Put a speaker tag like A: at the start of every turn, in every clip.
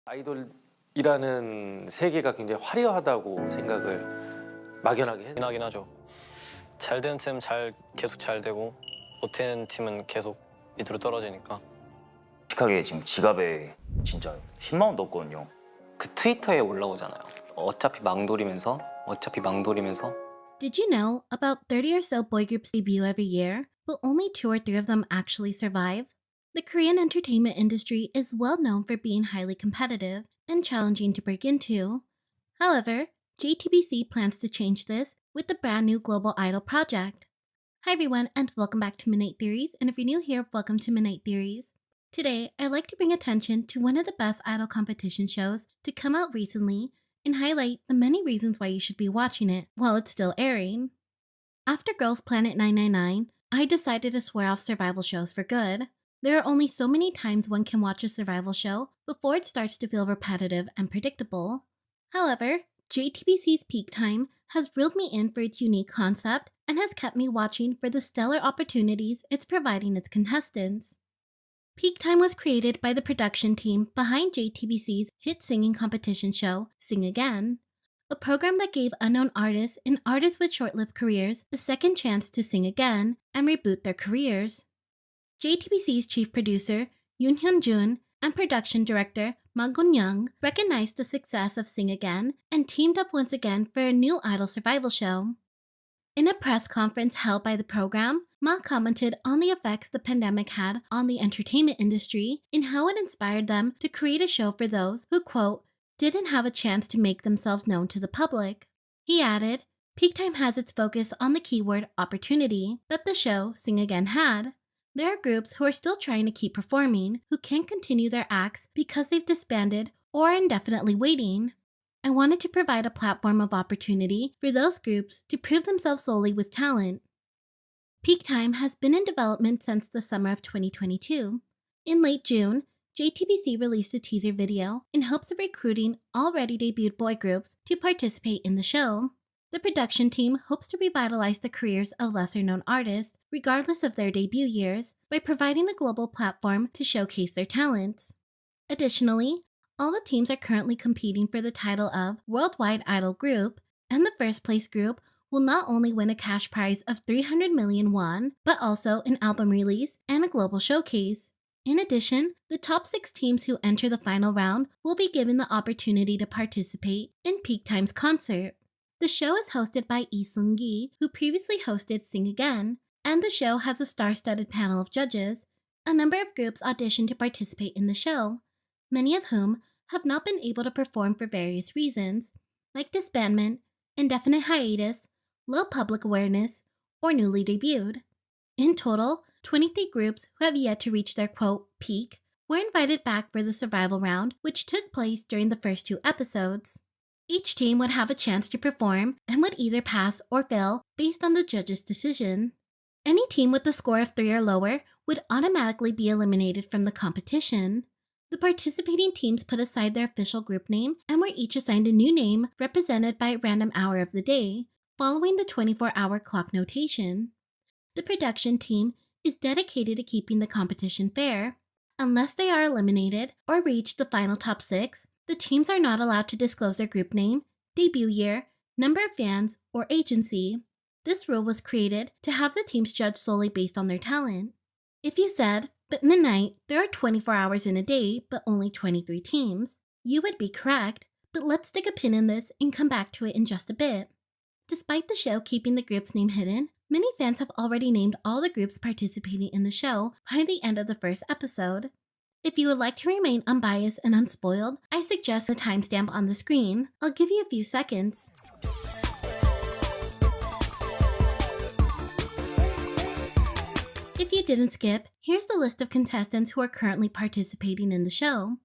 A: 아이돌이라는 세계가 굉장히 화려하다고 생각을 막연하게 했는데
B: 하긴 하죠. 잘 되는 팀은 계속 잘 되고 못되는 팀은 계속 밑으로 떨어지니까.
C: 솔직하게 지금 지갑에 진짜 10만 원도 없거든요.
D: 그 트위터에 올라오잖아요. 어차피 망돌이면서
E: Did you know about 30 or so boy groups debut every year, but only 2 or 3 of them actually survive? The Korean entertainment industry is well known for being highly competitive and challenging to break into. However, JTBC plans to change this with the brand new Global Idol project. Hi everyone and welcome back to m.o.n.t Theories, and if you're new here, welcome to m.o.n.t Theories. Today, I'd like to bring attention to one of the best idol competition shows to come out recently and highlight the many reasons why you should be watching it while it's still airing. After Girls Planet 999, I decided to swear off survival shows for good. There are only so many times one can watch a survival show before it starts to feel repetitive and predictable. However, JTBC's Peak Time has reeled me in for its unique concept and has kept me watching for the stellar opportunities it's providing its contestants. Peak Time was created by the production team behind JTBC's hit singing competition show, Sing Again, a program that gave unknown artists and artists with short-lived careers a second chance to sing again and reboot their careers. JTBC's chief producer, Yoon Hyun-jun, and production director, Ma Gun-young, recognized the success of Sing Again and teamed up once again for a new idol survival show. In a press conference held by the program, Ma commented on the effects the pandemic had on the entertainment industry and how it inspired them to create a show for those who, quote, didn't have a chance to make themselves known to the public. He added, Peak Time has its focus on the keyword opportunity that the show Sing Again had. There are groups who are still trying to keep performing, who can't continue their acts because they've disbanded or are indefinitely waiting. I wanted to provide a platform of opportunity for those groups to prove themselves solely with talent. Peak Time has been in development since the summer of 2022. In late June, JTBC released a teaser video in hopes of recruiting already debuted boy groups to participate in the show. The production team hopes to revitalize the careers of lesser-known artists, regardless of their debut years, by providing a global platform to showcase their talents. Additionally, all the teams are currently competing for the title of Worldwide Idol Group, and the first-place group will not only win a cash prize of 300 million won, but also an album release and a global showcase. In addition, the top 6 teams who enter the final round will be given the opportunity to participate in Peak Time's concert. The show is hosted by Lee Seung-gi, who previously hosted Sing Again, and the show has a star-studded panel of judges. A number of groups auditioned to participate in the show, many of whom have not been able to perform for various reasons, like disbandment, indefinite hiatus, low public awareness, or newly debuted. In total, 23 groups who have yet to reach their quote peak were invited back for the survival round, which took place during the first 2 episodes. Each team would have a chance to perform and would either pass or fail based on the judge's decision. Any team with a score of 3 or lower would automatically be eliminated from the competition. The participating teams put aside their official group name and were each assigned a new name represented by a random hour of the day, following the 24-hour clock notation. The production team is dedicated to keeping the competition fair. Unless they are eliminated or reach the final top 6, the teams are not allowed to disclose their group name, debut year, number of fans, or agency. This rule was created to have the teams judged solely based on their talent. If you said, but midnight, there are 24 hours in a day, but only 23 teams, you would be correct, but let's stick a pin in this and come back to it in just a bit. Despite the show keeping the group's name hidden, many fans have already named all the groups participating in the show by the end of the first episode. If you would like to remain unbiased and unspoiled, I suggest the timestamp on the screen. I'll give you a few seconds. If you didn't skip, here's the list of contestants who are currently participating in the show.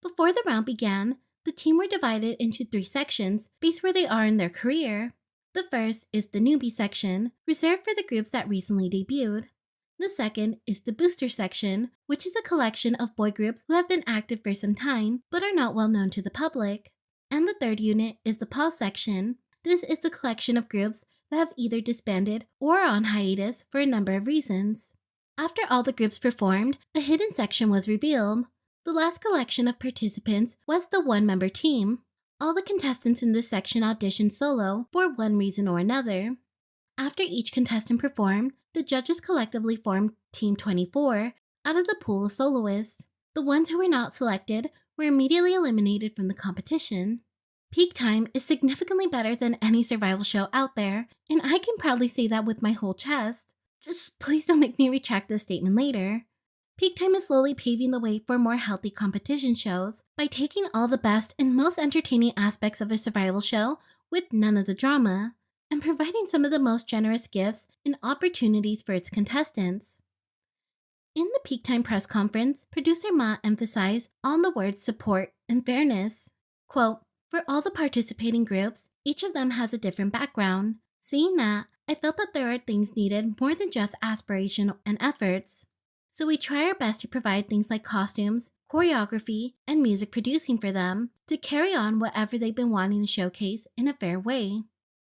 E: Before the round began, the team were divided into 3 sections based where they are in their career. The first is the newbie section, reserved for the groups that recently debuted. The second is the booster section, which is a collection of boy groups who have been active for some time but are not well known to the public. And the third unit is the pause section. This is the collection of groups that have either disbanded or are on hiatus for a number of reasons. After all the groups performed, a hidden section was revealed. The last collection of participants was the one-member team. All the contestants in this section auditioned solo for one reason or another. After each contestant performed, the judges collectively formed Team 24 out of the pool of soloists. The ones who were not selected were immediately eliminated from the competition. Peak Time is significantly better than any survival show out there, and I can proudly say that with my whole chest. Just please don't make me retract this statement later. Peak Time is slowly paving the way for more healthy competition shows by taking all the best and most entertaining aspects of a survival show with none of the drama, and providing some of the most generous gifts and opportunities for its contestants. In the Peak Time press conference, producer Ma emphasized on the words support and fairness. Quote, "For all the participating groups, each of them has a different background. Seeing that, I felt that there are things needed more than just aspiration and efforts. So we try our best to provide things like costumes, choreography, and music producing for them to carry on whatever they've been wanting to showcase in a fair way."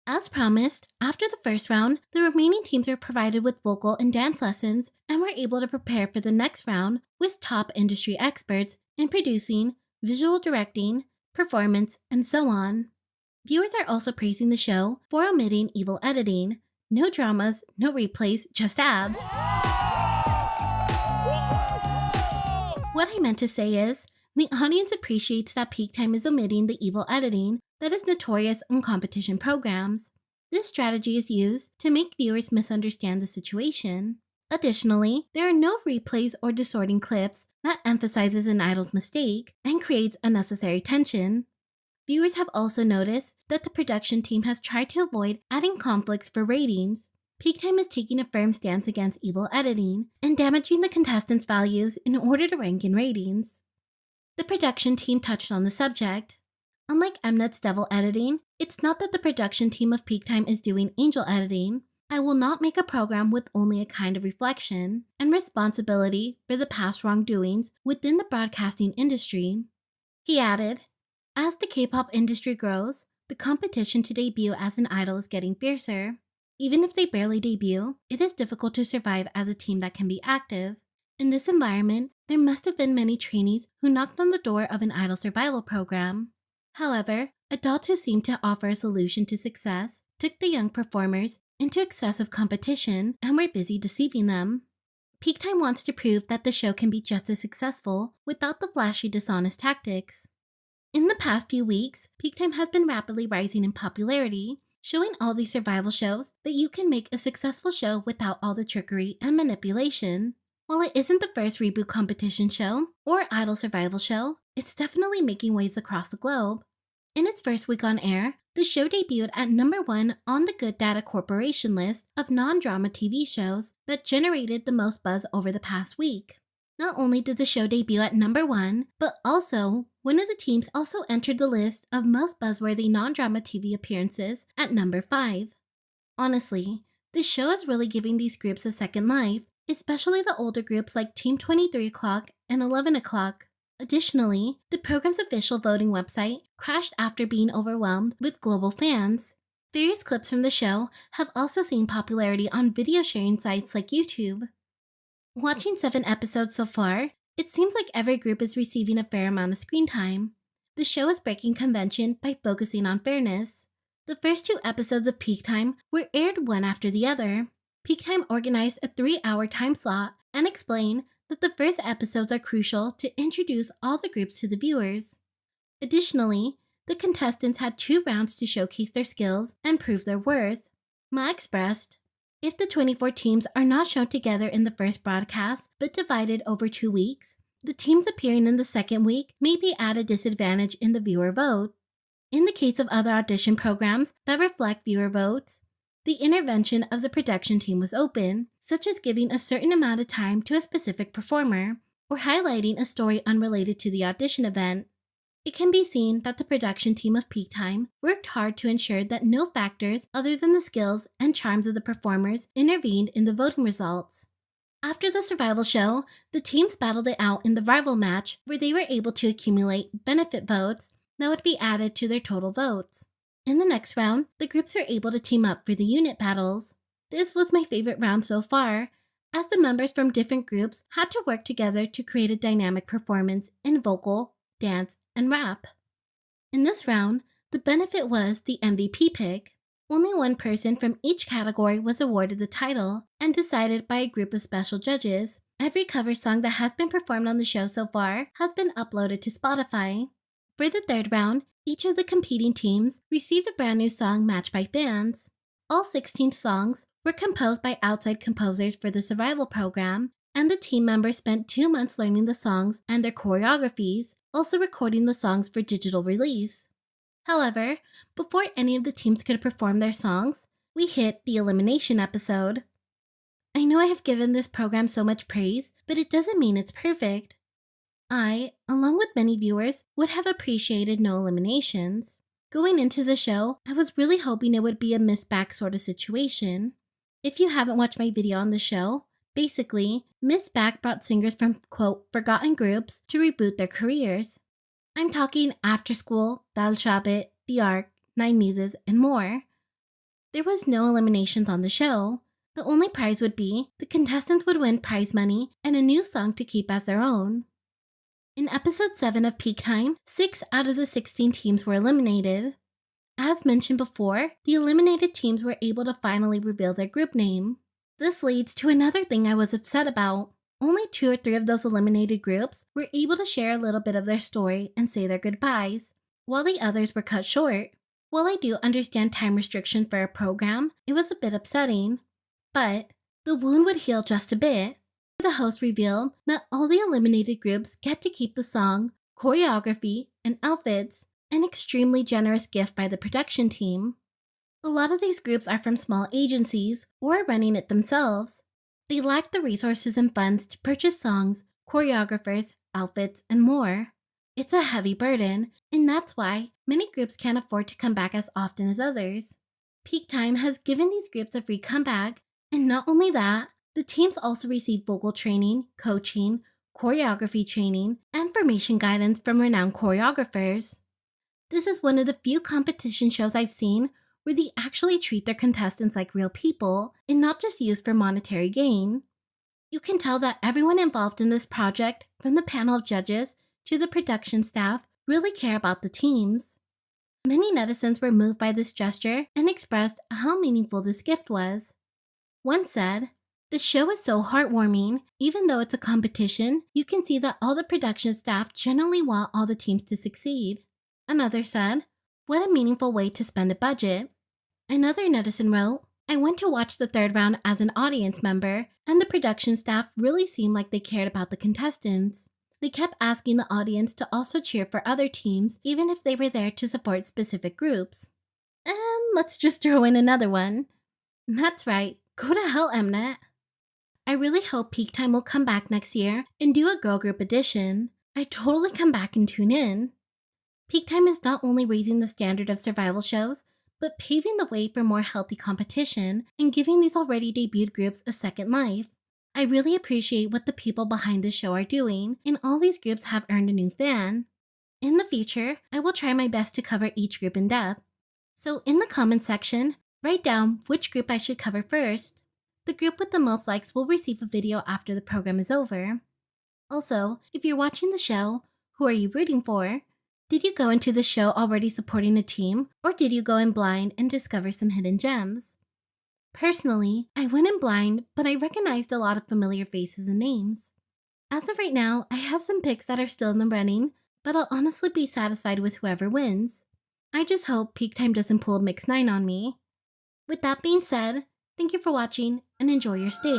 E: As promised, after the first round, the remaining teams were provided with vocal and dance lessons and were able to prepare for the next round with top industry experts in producing, visual directing, performance, and so on. Viewers are also praising the show for omitting evil editing. No dramas, no replays, just abs. What I meant to say is, the audience appreciates that Peak Time is omitting the evil editing that is notorious in competition programs. This strategy is used to make viewers misunderstand the situation. Additionally, there are no replays or distorting clips that emphasizes an idol's mistake and creates unnecessary tension. Viewers have also noticed that the production team has tried to avoid adding conflicts for ratings. Peak Time is taking a firm stance against evil editing and damaging the contestants' values in order to rank in ratings. The production team touched on the subject. Unlike m.o.n.t's devil editing, it's not that the production team of Peak Time is doing angel editing. I will not make a program with only a kind of reflection and responsibility for the past wrongdoings within the broadcasting industry. He added, "As the K-pop industry grows, the competition to debut as an idol is getting fiercer. Even if they barely debut, it is difficult to survive as a team that can be active. In this environment, there must have been many trainees who knocked on the door of an idol survival program. However, adults who seemed to offer a solution to success took the young performers into excessive competition and were busy deceiving them. Peak Time wants to prove that the show can be just as successful without the flashy, dishonest tactics." In the past few weeks, Peak Time has been rapidly rising in popularity, showing all these survival shows that you can make a successful show without all the trickery and manipulation. While it isn't the first reboot competition show or idol survival show, it's definitely making waves across the globe. In its first week on air, the show debuted at #1 on the Good Data Corporation list of non-drama TV shows that generated the most buzz over the past week. Not only did the show debut at #1, but also one of the teams also entered the list of most buzzworthy non-drama TV appearances at #5. Honestly, this show is really giving these groups a second life, especially the older groups like Team 23 O'Clock and 11 O'Clock. Additionally, the program's official voting website crashed after being overwhelmed with global fans. Various clips from the show have also seen popularity on video sharing sites like YouTube. Watching 7 episodes so far, it seems like every group is receiving a fair amount of screen time. The show is breaking convention by focusing on fairness. The first 2 episodes of Peak Time were aired one after the other. Peak Time organized a 3-hour time slot and explained that the first episodes are crucial to introduce all the groups to the viewers. Additionally, the contestants had 2 rounds to showcase their skills and prove their worth. Ma expressed, "If the 24 teams are not shown together in the first broadcast but divided over 2 weeks, the teams appearing in the second week may be at a disadvantage in the viewer vote. In the case of other audition programs that reflect viewer votes, the intervention of the production team was open, such as giving a certain amount of time to a specific performer or highlighting a story unrelated to the audition event. It can be seen that the production team of Peak Time worked hard to ensure that no factors other than the skills and charms of the performers intervened in the voting results. After the survival show, the teams battled it out in the rival match where they were able to accumulate benefit votes that would be added to their total votes. In the next round, the groups were able to team up for the unit battles. This was my favorite round so far, as the members from different groups had to work together to create a dynamic performance in vocal, dance, and rap. In this round, the benefit was the MVP pick. Only one person from each category was awarded the title and decided by a group of special judges. Every cover song that has been performed on the show so far has been uploaded to Spotify. For the third round, each of the competing teams received a brand new song matched by fans. All 16 songs were composed by outside composers for the survival program, and the team members spent 2 months learning the songs and their choreographies, also recording the songs for digital release. However, before any of the teams could perform their songs, we hit the elimination episode. I know I have given this program so much praise, but it doesn't mean it's perfect. I, along with many viewers, would have appreciated no eliminations. Going into the show, I was really hoping it would be a Miss b.a.p sort of situation. If you haven't watched my video on the show, basically, Miss b.a.p brought singers from, quote, forgotten groups to reboot their careers. I'm talking After School, Dal Shabit, The Ark, Nine Muses, and more. There was no eliminations on the show. The only prize would be the contestants would win prize money and a new song to keep as their own. In episode 7 of Peak Time, 6 out of the 16 teams were eliminated. As mentioned before, the eliminated teams were able to finally reveal their group name. This leads to another thing I was upset about. Only 2 or 3 of those eliminated groups were able to share a little bit of their story and say their goodbyes, while the others were cut short. While I do understand time restriction for a program, it was a bit upsetting. But the wound would heal just a bit. The host revealed that all the eliminated groups get to keep the song, choreography, and outfits, an extremely generous gift by the production team. A lot of these groups are from small agencies or are running it themselves. They lack the resources and funds to purchase songs, choreographers, outfits, and more. It's a heavy burden, and that's why many groups can't afford to come back as often as others. Peak Time has given these groups a free comeback, and not only that, the teams also receive vocal training, coaching, choreography training, and formation guidance from renowned choreographers. This is one of the few competition shows I've seen where they actually treat their contestants like real people and not just used for monetary gain. You can tell that everyone involved in this project, from the panel of judges to the production staff, really care about the teams. Many netizens were moved by this gesture and expressed how meaningful this gift was. One said, "The show is so heartwarming. Even though it's a competition, you can see that all the production staff genuinely want all the teams to succeed." Another said, "What a meaningful way to spend a budget." Another netizen wrote, "I went to watch the third round as an audience member, and the production staff really seemed like they cared about the contestants. They kept asking the audience to also cheer for other teams, even if they were there to support specific groups." And let's just throw in another one. That's right, go to hell, m.o.n.t. I really hope Peak Time will come back next year and do a girl group edition. I'd totally come back and tune in. Peak Time is not only raising the standard of survival shows, but paving the way for more healthy competition and giving these already debuted groups a second life. I really appreciate what the people behind this show are doing, and all these groups have earned a new fan. In the future, I will try my best to cover each group in depth. So in the comments section, write down which group I should cover first. The group with the most likes will receive a video after the program is over. Also, if you're watching the show, who are you rooting for? Did you go into the show already supporting a team, or did you go in blind and discover some hidden gems? Personally, I went in blind, but I recognized a lot of familiar faces and names. As of right now, I have some picks that are still in the running, but I'll honestly be satisfied with whoever wins. I just hope Peak Time doesn't pull a Mix 9 on me. With that being said, thank you for watching and enjoy your stay.